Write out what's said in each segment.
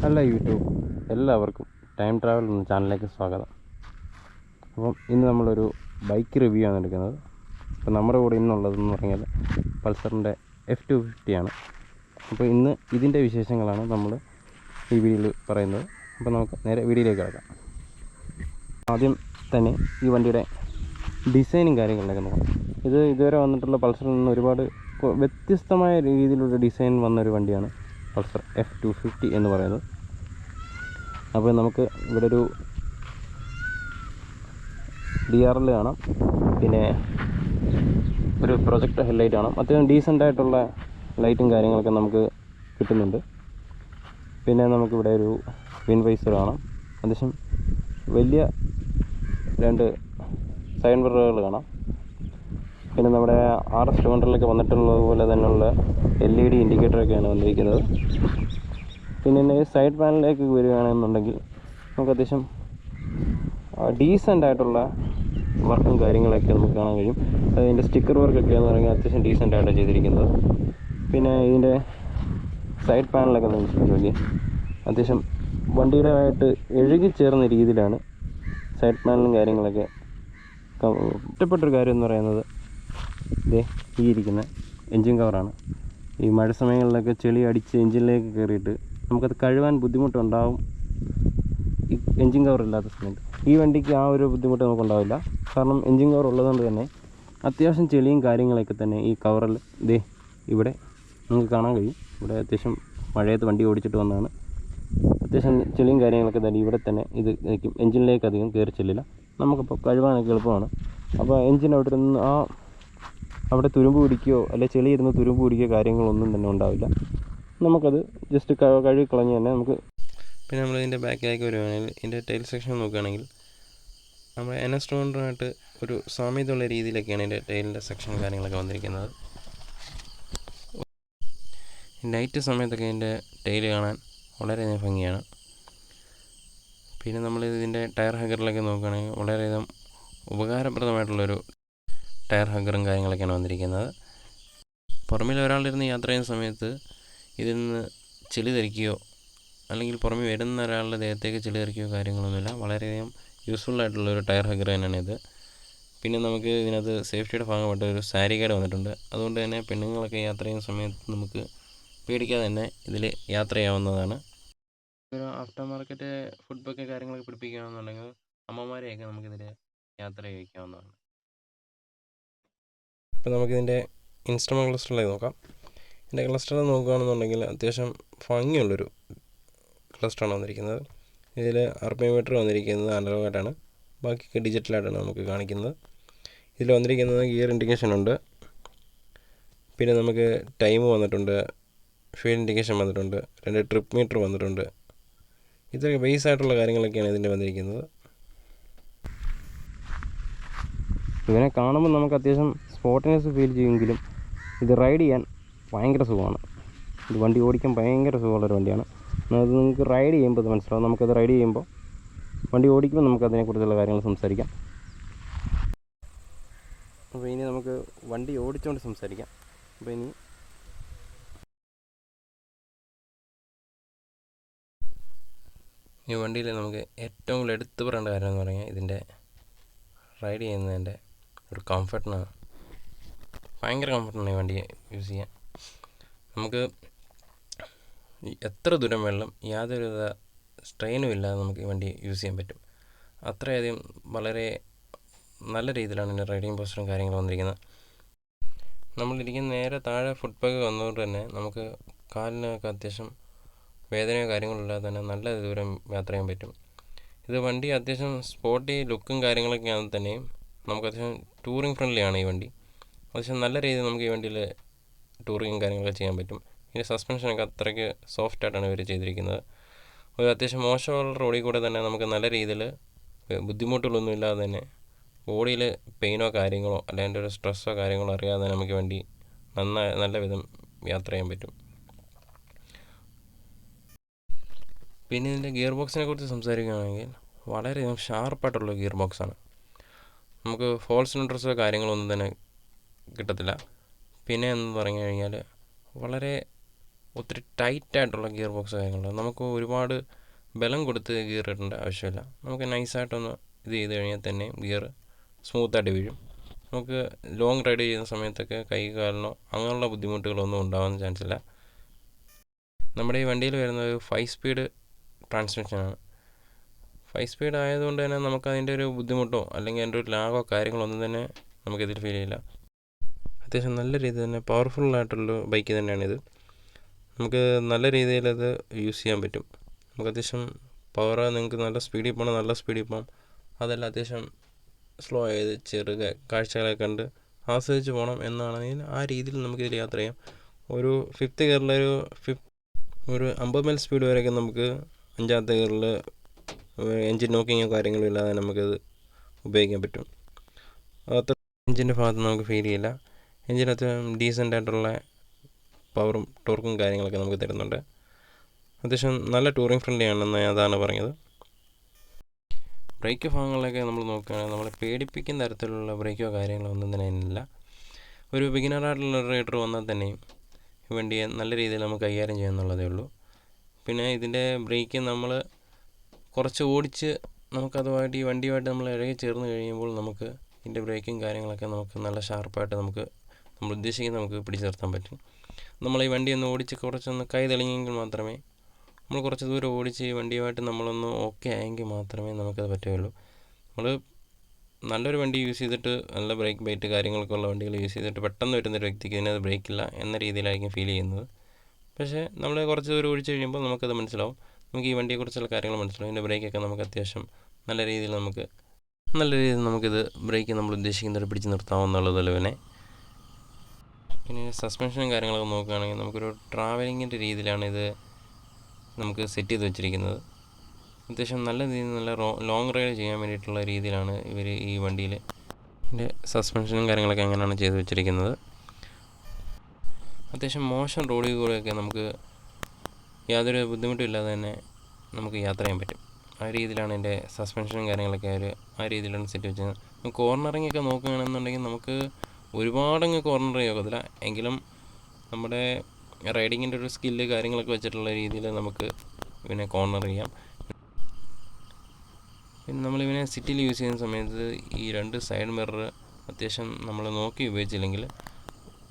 Hello YouTube, എല്ലാവർക്കും time travel എന്ന ചാനലിലേക്ക് സ്വാഗതം. അപ്പം ഇന്ന് നമ്മളൊരു ബൈക്ക് റിവ്യൂ ആണ് എടുക്കുന്നത്. അപ്പോൾ നമ്മുടെ കൂടെ ഇന്നുള്ളതെന്ന് പറഞ്ഞാൽ പൾസറിൻ്റെ F250 ആണ്. അപ്പോൾ ഇന്ന് ഇതിൻ്റെ വിശേഷങ്ങളാണ് നമ്മൾ ഈ വീഡിയോയിൽ പറയുന്നത്. അപ്പോൾ നമുക്ക് നേരെ വീഡിയോയിലേക്ക് കിടക്കാം. ആദ്യം തന്നെ ഈ വണ്ടിയുടെ ഡിസൈനും കാര്യങ്ങളിലേക്ക് നോക്കാം. ഇതുവരെ വന്നിട്ടുള്ള പൾസറിൽ നിന്ന് ഒരുപാട് വ്യത്യസ്തമായ രീതിയിലുള്ള ഡിസൈൻ വന്നൊരു വണ്ടിയാണ് പൾസർ F250 എന്ന് പറയുന്നത്. അപ്പോൾ നമുക്ക് ഇവിടെ ഒരു DRL കാണാം, പിന്നെ ഒരു പ്രൊജക്ടർ ഹെഡ്ലൈറ്റ് കാണാം. അത്യാവശ്യം ഡീസൻ്റായിട്ടുള്ള ലൈറ്റും കാര്യങ്ങളൊക്കെ നമുക്ക് കിട്ടുന്നുണ്ട്. പിന്നെ നമുക്കിവിടെ ഒരു വിൻ വൈസർ കാണാം. അത്യാവശ്യം വലിയ 2 സൈഡ് മിററുകൾ കാണാം. പിന്നെ നമ്മുടെ RS 200 വന്നിട്ടുള്ളത് പോലെ തന്നെയുള്ള LED ഇൻഡിക്കേറ്ററൊക്കെയാണ് വന്നിരിക്കുന്നത്. പിന്നെ സൈഡ് പാനലിലേക്ക് വരികയാണെന്നുണ്ടെങ്കിൽ നമുക്ക് അത്യാവശ്യം ഡീസൻ്റായിട്ടുള്ള വർക്കും കാര്യങ്ങളൊക്കെ നമുക്ക് കാണാൻ കഴിയും. അതിൻ്റെ സ്റ്റിക്കർ വർക്കൊക്കെയാണെന്ന് പറഞ്ഞാൽ അത്യാവശ്യം ഡീസൻ്റായിട്ടാണ് ചെയ്തിരിക്കുന്നത്. പിന്നെ ഇതിൻ്റെ സൈഡ് പാനലൊക്കെ നോക്കി അത്യാവശ്യം വണ്ടിയുടെ ആയിട്ട് ഇഴുകിച്ചേർന്ന രീതിയിലാണ് സൈഡ് പാനലും കാര്യങ്ങളൊക്കെ. ഇഷ്ടപ്പെട്ടൊരു കാര്യം എന്ന് പറയുന്നത് ഈ ഇരിക്കുന്ന എൻജിൻ കവറാണ്. ഈ മഴ സമയങ്ങളിലൊക്കെ ചെളി അടിച്ച് എൻജിനിലേക്ക് കയറിയിട്ട് നമുക്കത് കഴുകാൻ ബുദ്ധിമുട്ടുണ്ടാകും ഈ എൻജിൻ കവർ ഇല്ലാത്ത സമയത്ത്. ഈ വണ്ടിക്ക് ആ ഒരു ബുദ്ധിമുട്ട് നമുക്കുണ്ടാവില്ല. കാരണം എൻജിൻ കവർ ഉള്ളതുകൊണ്ട് തന്നെ അത്യാവശ്യം ചെളിയും കാര്യങ്ങളൊക്കെ തന്നെ ഈ കവറിൽ ഇവിടെ നമുക്ക് കാണാൻ കഴിയും. ഇവിടെ അത്യാവശ്യം മഴയത്ത് വണ്ടി ഓടിച്ചിട്ട് വന്നതാണ്. അത്യാവശ്യം ചെളിയും കാര്യങ്ങളൊക്കെ തന്നെ ഇവിടെ തന്നെ ഇത് നിൽക്കും. എൻജിനിലേക്ക് അധികം കയറി ചെല്ലില്ല. നമുക്കിപ്പോൾ കഴുകാനൊക്കെ എളുപ്പമാണ്. അപ്പോൾ എൻജിൻ അവിടെ നിന്ന് അവിടെ തുരുമ്പ് പിടിക്കുകയോ അല്ലെങ്കിൽ ചെളി ഇരുന്ന് തുരുമ്പ് പിടിക്കുകയോ കാര്യങ്ങളൊന്നും തന്നെ ഉണ്ടാവില്ല. നമുക്കത് ജസ്റ്റ് കഴുകി കളഞ്ഞ് തന്നെ നമുക്ക്. പിന്നെ നമ്മളിതിൻ്റെ ബാക്കിലേക്ക് വരുവാണെങ്കിൽ ഇതിൻ്റെ ടൈൽ സെക്ഷൻ നോക്കുകയാണെങ്കിൽ നമ്മൾ NS 200 ഒരു സാമ്യതയുള്ള രീതിയിലൊക്കെയാണ് ഇതിൻ്റെ ടൈലിൻ്റെ സെക്ഷൻ കാര്യങ്ങളൊക്കെ വന്നിരിക്കുന്നത്. നൈറ്റ് സമയത്തൊക്കെ ഇതിൻ്റെ ടൈൽ കാണാൻ വളരെയധികം ഭംഗിയാണ്. പിന്നെ നമ്മൾ ഇതിൻ്റെ ടയർ ഹഗറിലൊക്കെ നോക്കുകയാണെങ്കിൽ വളരെയധികം ഉപകാരപ്രദമായിട്ടുള്ളൊരു ടയർ ഹഗറും കാര്യങ്ങളൊക്കെയാണ് വന്നിരിക്കുന്നത്. പുറമിൽ ഒരാളിരുന്ന് യാത്ര ചെയ്യുന്ന സമയത്ത് ഇതിൽ നിന്ന് ചെളി തെറിക്കുകയോ അല്ലെങ്കിൽ പുറമെ വരുന്ന ഒരാളുടെ ദേഹത്തേക്ക് ചെളി തെറിക്കുകയോ കാര്യങ്ങളൊന്നുമില്ല. വളരെയധികം യൂസ്ഫുൾ ആയിട്ടുള്ളൊരു ടയർ ഹഗർ തന്നെയാണ് ഇത്. പിന്നെ നമുക്ക് ഇതിനകത്ത് സേഫ്റ്റിയുടെ ഭാഗമായിട്ട് ഒരു സാരി ഗൈഡ് വന്നിട്ടുണ്ട്. അതുകൊണ്ട് തന്നെ പെണ്ണുങ്ങളൊക്കെ യാത്ര ചെയ്യുന്ന സമയത്ത് നമുക്ക് പേടിക്കാതെ തന്നെ ഇതിൽ യാത്ര ചെയ്യാവുന്നതാണ്. ഒരു ആഫ്റ്റർ മാർക്കറ്റ് ഫുഡ് ബൊക്കെ കാര്യങ്ങളൊക്കെ പിടിപ്പിക്കുകയാണെന്നുണ്ടെങ്കിൽ അമ്മമാരെയൊക്കെ നമുക്കിതിൽ യാത്ര ചെയ്യിക്കാവുന്നതാണ്. അപ്പോൾ നമുക്കിതിൻ്റെ ഇൻസ്ട്രുമെൻ്റ് ക്ലസ്റ്ററിലേക്ക് നോക്കാം. ഇതിൻ്റെ ക്ലസ്റ്റർ നോക്കുകയാണെന്നുണ്ടെങ്കിൽ അത്യാവശ്യം ഭംഗിയുള്ളൊരു ക്ലസ്റ്ററാണ് വന്നിരിക്കുന്നത്. ഇതിൽ RPM മീറ്റർ വന്നിരിക്കുന്നത് അനലോഗായിട്ടാണ്, ബാക്കിയൊക്കെ ഡിജിറ്റലായിട്ടാണ് നമുക്ക് കാണിക്കുന്നത്. ഇതിൽ വന്നിരിക്കുന്നത് ഗിയർ ഇൻഡിക്കേഷൻ ഉണ്ട്. പിന്നെ നമുക്ക് ടൈം വന്നിട്ടുണ്ട്, ഫ്യൂൽ ഇൻഡിക്കേഷൻ വന്നിട്ടുണ്ട്, 2 ട്രിപ്പ് മീറ്റർ വന്നിട്ടുണ്ട്. ഇതൊക്കെ ബേസ് ആയിട്ടുള്ള കാര്യങ്ങളൊക്കെയാണ് ഇതിൻ്റെ വന്നിരിക്കുന്നത്. ഇതിനെ കാണുമ്പോൾ നമുക്ക് അത്യാവശ്യം സ്പോർട്ടിനെസ് ഫീൽ ചെയ്യുമെങ്കിലും ഇത് റൈഡ് ചെയ്യാൻ ഭയങ്കര സുഖമാണ്. ഇത് വണ്ടി ഓടിക്കാൻ ഭയങ്കര സുഖമുള്ളൊരു വണ്ടിയാണ്. അത് നിങ്ങൾക്ക് റൈഡ് ചെയ്യുമ്പോൾ അത് മനസ്സിലാവും. നമുക്കത് റൈഡ് ചെയ്യുമ്പോൾ വണ്ടി ഓടിക്കുമ്പോൾ നമുക്ക് അതിനെക്കുറിച്ചുള്ള കാര്യങ്ങൾ സംസാരിക്കാം. അപ്പോൾ ഇനി നമുക്ക് വണ്ടി ഓടിച്ചുകൊണ്ട് സംസാരിക്കാം. അപ്പോൾ ഈ വണ്ടിയിൽ നമുക്ക് ഏറ്റവും കൂടുതൽ എടുത്തു പറയേണ്ട കാര്യം എന്ന് പറഞ്ഞാൽ ഇതിൻ്റെ റൈഡ് ചെയ്യുന്നതിൻ്റെ ഒരു കംഫർട്ടിനാണ്. ഭയങ്കര കംഫർട്ടാണ് ഈ വണ്ടി യൂസ് ചെയ്യാൻ. നമുക്ക് എത്ര ദൂരം വെള്ളം യാതൊരുവിധ സ്ട്രെയിനും ഇല്ലാതെ നമുക്ക് ഈ വണ്ടി യൂസ് ചെയ്യാൻ പറ്റും. അത്രയധികം വളരെ നല്ല രീതിയിലാണ് ഇതിൻ്റെ റൈഡിങ് പോസ്റ്ററും കാര്യങ്ങളും വന്നിരിക്കുന്നത്. നമ്മളിരിക്കുന്ന നേരെ താഴെ ഫുട് പാത്ത് വന്നതുകൊണ്ട് തന്നെ നമുക്ക് കാലിനൊക്കെ അത്യാവശ്യം വേദനയോ കാര്യങ്ങളോ ഇല്ലാതെ തന്നെ നല്ല ദൂരം യാത്ര ചെയ്യാൻ പറ്റും. ഇത് വണ്ടി അത്യാവശ്യം സ്പോർട്ടി ലുക്കും കാര്യങ്ങളൊക്കെ ആണെങ്കിൽ തന്നെയും നമുക്ക് അത്യാവശ്യം ടൂറിങ് ഫ്രണ്ട്ലിയാണ് ഈ വണ്ടി. അത്യാവശ്യം നല്ല രീതിയിൽ നമുക്ക് ഈ വണ്ടിയിൽ ടൂറിങ്ങും കാര്യങ്ങളൊക്കെ ചെയ്യാൻ പറ്റും. ഇതിൻ്റെ സസ്പെൻഷനൊക്കെ അത്രയ്ക്ക് സോഫ്റ്റായിട്ടാണ് ഇവർ ചെയ്തിരിക്കുന്നത്. ഒരു അത്യാവശ്യം മോശമുള്ള റോഡിൽ കൂടെ തന്നെ നമുക്ക് നല്ല രീതിയിൽ ബുദ്ധിമുട്ടുകളൊന്നും ഇല്ലാതെ തന്നെ ബോഡിയിൽ പെയിനോ കാര്യങ്ങളോ അല്ലെങ്കിൽ ഒരു സ്ട്രെസ്സോ കാര്യങ്ങളോ അറിയാതെ നമുക്ക് വണ്ടി നല്ല വിധം യാത്ര ചെയ്യാൻ പറ്റും. പിന്നെ ഇതിൻ്റെ ഗിയർ ബോക്സിനെ കുറിച്ച് സംസാരിക്കുകയാണെങ്കിൽ വളരെയധികം ഷാർപ്പായിട്ടുള്ള ഗിയർ ബോക്സാണ്. നമുക്ക് ഫോൾസ് സിലിണ്ടേഴ്സോ കാര്യങ്ങളൊന്നും തന്നെ കിട്ടത്തില്ല. പിന്നെ എന്ന് പറഞ്ഞു കഴിഞ്ഞാൽ വളരെ ഒത്തിരി ടൈറ്റായിട്ടുള്ള ഗിയർ ബോക്സ് കാര്യങ്ങളുണ്ട്. നമുക്ക് ഒരുപാട് ബലം കൊടുത്ത് ഗിയർ ഇടേണ്ട ആവശ്യമില്ല. നമുക്ക് നൈസായിട്ടൊന്ന് ഇത് ചെയ്ത് കഴിഞ്ഞാൽ തന്നെ ഗിയർ സ്മൂത്തായിട്ട് വീഴും. നമുക്ക് ലോങ് റൈഡ് ചെയ്യുന്ന സമയത്തൊക്കെ കൈ കാലിനോ അങ്ങനെയുള്ള ബുദ്ധിമുട്ടുകളൊന്നും ഉണ്ടാകാൻ ചാൻസ് ഇല്ല. നമ്മുടെ ഈ വണ്ടിയിൽ വരുന്ന ഒരു 5 സ്പീഡ് ട്രാൻസ്മിഷനാണ്. 5 സ്പീഡ് ആയതുകൊണ്ട് തന്നെ നമുക്ക് അതിൻ്റെ ഒരു ബുദ്ധിമുട്ടോ അല്ലെങ്കിൽ അതിൻ്റെ ഒരു ലാഗോ കാര്യങ്ങളൊന്നും തന്നെ നമുക്കിതിൽ ഫീൽ ചെയ്യില്ല. അത്യാവശ്യം നല്ല രീതിയിൽ തന്നെ പവർഫുള്ളായിട്ടുള്ള ബൈക്ക് തന്നെയാണിത്. നമുക്ക് നല്ല രീതിയിൽ അത് യൂസ് ചെയ്യാൻ പറ്റും. നമുക്ക് അത്യാവശ്യം പവർ, നിങ്ങൾക്ക് നല്ല സ്പീഡിൽ പോകണം, നല്ല സ്പീഡിൽ പോകാം. അതല്ല അത്യാവശ്യം സ്ലോ ആയത് ചെറുക കാഴ്ചകളെ കണ്ട് ആസ്വദിച്ച് പോകണം എന്നാണെങ്കിൽ ആ രീതിയിൽ നമുക്കിതിൽ യാത്ര ചെയ്യാം. ഒരു 5th ഗിയറിലൊരു ഒരു 50 മൈൽ സ്പീഡ് വരെയൊക്കെ നമുക്ക് 5ാമത്തെ ഗിയറിൽ എൻജിൻ നോക്കിങ്ങോ കാര്യങ്ങളോ ഇല്ലാതെ നമുക്കത് ഉപയോഗിക്കാൻ പറ്റും. അത്ര എൻജിൻ്റെ ഭാഗത്ത് നമുക്ക് ഫീൽ ചെയ്യില്ല. എൻജിനകത്ത് ഡീസൻ്റ് ആയിട്ടുള്ള പവറും ടോർക്കും കാര്യങ്ങളൊക്കെ നമുക്ക് തരുന്നുണ്ട്. അത്യാവശ്യം നല്ല ടൂറിംഗ് ഫ്രണ്ട്ലി ആണെന്ന് അതാണ് പറഞ്ഞത്. ബ്രേക്ക് ഭാഗങ്ങളിലൊക്കെ നമ്മൾ നോക്കുകയാണെങ്കിൽ നമ്മളെ പേടിപ്പിക്കുന്ന തരത്തിലുള്ള ബ്രേക്കോ കാര്യങ്ങളോ ഒന്നും തന്നെ അതിനില്ല. ഒരു ബിഗിനറായിട്ടുള്ള റൈഡർ വന്നാൽ തന്നെയും ഈ വണ്ടിയെ നല്ല രീതിയിൽ നമുക്ക് കൈകാര്യം ചെയ്യാമെന്നുള്ളതേ ഉള്ളൂ. പിന്നെ ഇതിൻ്റെ ബ്രേക്ക് നമ്മൾ കുറച്ച് ഓടിച്ച് നമുക്കതുമായിട്ട് ഈ വണ്ടിയുമായിട്ട് നമ്മൾ ഇഴകി ചേർന്ന് കഴിയുമ്പോൾ നമുക്ക് ഇതിൻ്റെ ബ്രേക്കും കാര്യങ്ങളൊക്കെ നമുക്ക് നല്ല ഷാർപ്പായിട്ട് നമ്മൾ ഉദ്ദേശിക്കുന്നത് നമുക്ക് പിടിച്ചു നിർത്താൻ പറ്റും. നമ്മൾ ഈ വണ്ടി ഒന്ന് ഓടിച്ച് കുറച്ചൊന്ന് കൈ തെളിഞ്ഞെങ്കിൽ മാത്രമേ, നമ്മൾ കുറച്ച് ദൂരം ഓടിച്ച് ഈ വണ്ടിയുമായിട്ട് നമ്മളൊന്ന് ഓക്കെ ആയെങ്കിൽ മാത്രമേ നമുക്കത് പറ്റുകയുള്ളൂ. നമ്മൾ നല്ലൊരു വണ്ടി യൂസ് ചെയ്തിട്ട് നല്ല ബ്രേക്ക് ബൈറ്റ് കാര്യങ്ങളൊക്കെ ഉള്ള വണ്ടികൾ യൂസ് ചെയ്തിട്ട് പെട്ടെന്ന് വരുന്നൊരു വ്യക്തിക്ക് ഇതിനകത്ത് ബ്രേക്കില്ല എന്ന രീതിയിലായിരിക്കും ഫീൽ ചെയ്യുന്നത്. പക്ഷേ നമ്മൾ കുറച്ച് ദൂരം ഓടിച്ച് കഴിയുമ്പോൾ നമുക്കത് മനസ്സിലാവും. നമുക്ക് ഈ വണ്ടിയെക്കുറിച്ചുള്ള കാര്യങ്ങൾ മനസ്സിലാവും. ഇതിൻ്റെ ബ്രേക്കൊക്കെ നമുക്ക് അത്യാവശ്യം നല്ല രീതിയിൽ നമുക്കിത് ബ്രേക്ക് നമ്മൾ ഉദ്ദേശിക്കുന്നവരെ പിടിച്ച് നിർത്താമെന്നുള്ളതുപോലെ തന്നെ. പിന്നെ സസ്പെൻഷനും കാര്യങ്ങളൊക്കെ നോക്കുകയാണെങ്കിൽ നമുക്കൊരു ട്രാവലിങ്ങിൻ്റെ രീതിയിലാണ് ഇത് നമുക്ക് സെറ്റ് ചെയ്ത് വെച്ചിരിക്കുന്നത്. അത്യാവശ്യം നല്ല രീതിയിൽ നല്ല ലോങ് റൈഡ് ചെയ്യാൻ വേണ്ടിയിട്ടുള്ള രീതിയിലാണ് ഇവർ ഈ വണ്ടിയിൽ ഇതിൻ്റെ സസ്പെൻഷനും കാര്യങ്ങളൊക്കെ അങ്ങനെയാണ് ചെയ്ത് വെച്ചിരിക്കുന്നത്. അത്യാവശ്യം മോശം റോഡിൽ കൂടെയൊക്കെ നമുക്ക് യാതൊരു ബുദ്ധിമുട്ടും ഇല്ലാതെ തന്നെ നമുക്ക് യാത്ര ചെയ്യാൻ പറ്റും. ആ രീതിയിലാണ് എൻ്റെ സസ്പെൻഷനും കാര്യങ്ങളൊക്കെ ആ രീതിയിലാണ് സെറ്റ് വെച്ചത്. കോർണറിങ് ഒക്കെ നോക്കുകയാണെന്നുണ്ടെങ്കിൽ നമുക്ക് ഒരുപാടങ്ങ് കോർണർ ചെയ്യത്തില്ല, എങ്കിലും നമ്മുടെ റൈഡിങ്ങിൻ്റെ ഒരു സ്കില്ല് കാര്യങ്ങളൊക്കെ വെച്ചിട്ടുള്ള രീതിയിൽ നമുക്ക് ഇവനെ കോർണർ ചെയ്യാം. പിന്നെ നമ്മളിവനെ സിറ്റിയിൽ യൂസ് ചെയ്യുന്ന സമയത്ത് ഈ 2 സൈഡ് മിറർ അത്യാവശ്യം നമ്മൾ നോക്കി ഉപയോഗിച്ചില്ലെങ്കിൽ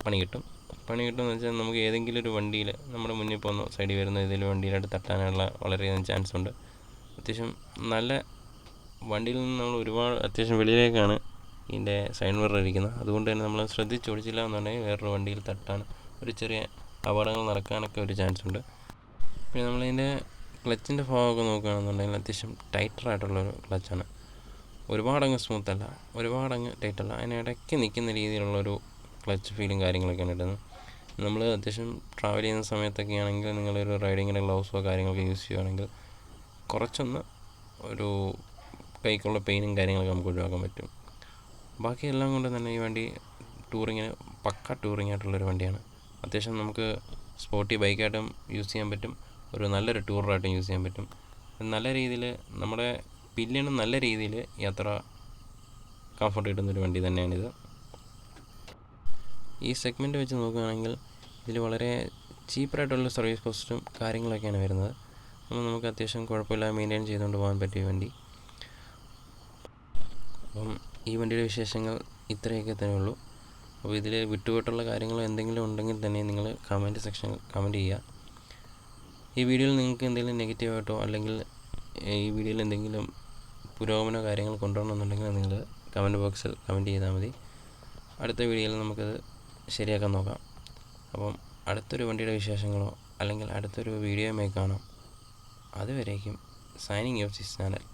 പണി കിട്ടുമെന്ന് വെച്ചാൽ നമുക്ക് ഏതെങ്കിലും ഒരു വണ്ടിയിൽ നമ്മുടെ മുന്നിൽ പോകുന്ന സൈഡിൽ വരുന്ന ഏതെങ്കിലും വണ്ടിയിലായിട്ട് തട്ടാനുള്ള വളരെയധികം ചാൻസ് ഉണ്ട്. അത്യാവശ്യം നല്ല വണ്ടിയിൽ നിന്ന് നമ്മൾ ഒരുപാട് അത്യാവശ്യം വെളിയിലേക്കാണ് ഇതിൻ്റെ സൈഡ് മിറർ ഇരിക്കുന്നത്. അതുകൊണ്ട് തന്നെ നമ്മൾ ശ്രദ്ധിച്ച് ഓടിച്ചില്ല എന്നുണ്ടെങ്കിൽ വേറൊരു വണ്ടിയിൽ തട്ടാൻ ഒരു ചെറിയ അപകടങ്ങൾ നടക്കാനൊക്കെ ഒരു ചാൻസ് ഉണ്ട്. പിന്നെ നമ്മളിതിൻ്റെ ക്ലച്ചിൻ്റെ ഭാഗമൊക്കെ നോക്കുകയാണെന്നുണ്ടെങ്കിൽ അത്യാവശ്യം ടൈറ്ററായിട്ടുള്ളൊരു ക്ലച്ചാണ്. ഒരുപാടങ്ങ് സ്മൂത്തല്ല, ഒരുപാടങ്ങ് ടൈറ്റല്ല, അതിനിടയ്ക്ക് നിൽക്കുന്ന രീതിയിലുള്ളൊരു ക്ലച്ച് ഫീലും കാര്യങ്ങളൊക്കെയാണ് ഇടുന്നത്. നമ്മൾ അത്യാവശ്യം ട്രാവൽ ചെയ്യുന്ന സമയത്തൊക്കെ ആണെങ്കിൽ നിങ്ങളൊരു റൈഡിങ്ങിൻ്റെ ഗ്ലൗസോ കാര്യങ്ങളൊക്കെ യൂസ് ചെയ്യുകയാണെങ്കിൽ കുറച്ചൊന്ന് ഒരു കൈക്കുള്ള പെയിനും കാര്യങ്ങളൊക്കെ നമുക്ക് ഒഴിവാക്കാൻ പറ്റും. ബാക്കിയെല്ലാം കൊണ്ട് തന്നെ ഈ വണ്ടി പക്ക ടൂറിങ് ആയിട്ടുള്ളൊരു വണ്ടിയാണ്. അത്യാവശ്യം നമുക്ക് സ്പോർട്ടി ബൈക്കായിട്ടും യൂസ് ചെയ്യാൻ പറ്റും, ഒരു നല്ലൊരു ടൂറായിട്ടും യൂസ് ചെയ്യാൻ പറ്റും. നല്ല രീതിയിൽ നമ്മുടെ പില്ലിന് നല്ല രീതിയിൽ യാത്ര കംഫർട്ട് കിട്ടുന്നൊരു വണ്ടി തന്നെയാണിത്. ഈ സെഗ്മെൻറ്റ് വെച്ച് നോക്കുകയാണെങ്കിൽ ഇതിൽ വളരെ ചീപ്പറായിട്ടുള്ള സർവീസ് കോസ്റ്റും കാര്യങ്ങളൊക്കെയാണ് വരുന്നത്. അപ്പോൾ നമുക്ക് അത്യാവശ്യം കുഴപ്പമില്ലാതെ മെയിൻറ്റെയിൻ ചെയ്തുകൊണ്ട് പോകാൻ പറ്റിയ വണ്ടി. അപ്പം ഈ വണ്ടിയുടെ വിശേഷങ്ങൾ ഇത്രയൊക്കെ തന്നെ ഉള്ളൂ. അപ്പോൾ ഇതിൽ വിട്ടുപോയിട്ടുള്ള കാര്യങ്ങൾ എന്തെങ്കിലും ഉണ്ടെങ്കിൽ തന്നെ നിങ്ങൾ കമൻറ്റ് സെക്ഷനിൽ കമൻറ്റ് ചെയ്യുക. ഈ വീഡിയോയിൽ നിങ്ങൾക്ക് എന്തെങ്കിലും നെഗറ്റീവായിട്ടോ അല്ലെങ്കിൽ ഈ വീഡിയോയിൽ എന്തെങ്കിലും പുരോഗമന കാര്യങ്ങൾ കൊണ്ടുവരണമെന്നുണ്ടെങ്കിൽ നിങ്ങൾ കമൻറ്റ് ബോക്സിൽ കമൻറ്റ് ചെയ്താൽ മതി. അടുത്ത വീഡിയോയിൽ നമുക്കത് ശരിയാക്കാൻ നോക്കാം. അപ്പം അടുത്തൊരു വണ്ടിയുടെ വിശേഷങ്ങളോ അല്ലെങ്കിൽ അടുത്തൊരു വീഡിയോയുമായി കാണാം. അതുവരേക്കും സൈനിങ് ഓഫ് ദിസ് ചാനൽ.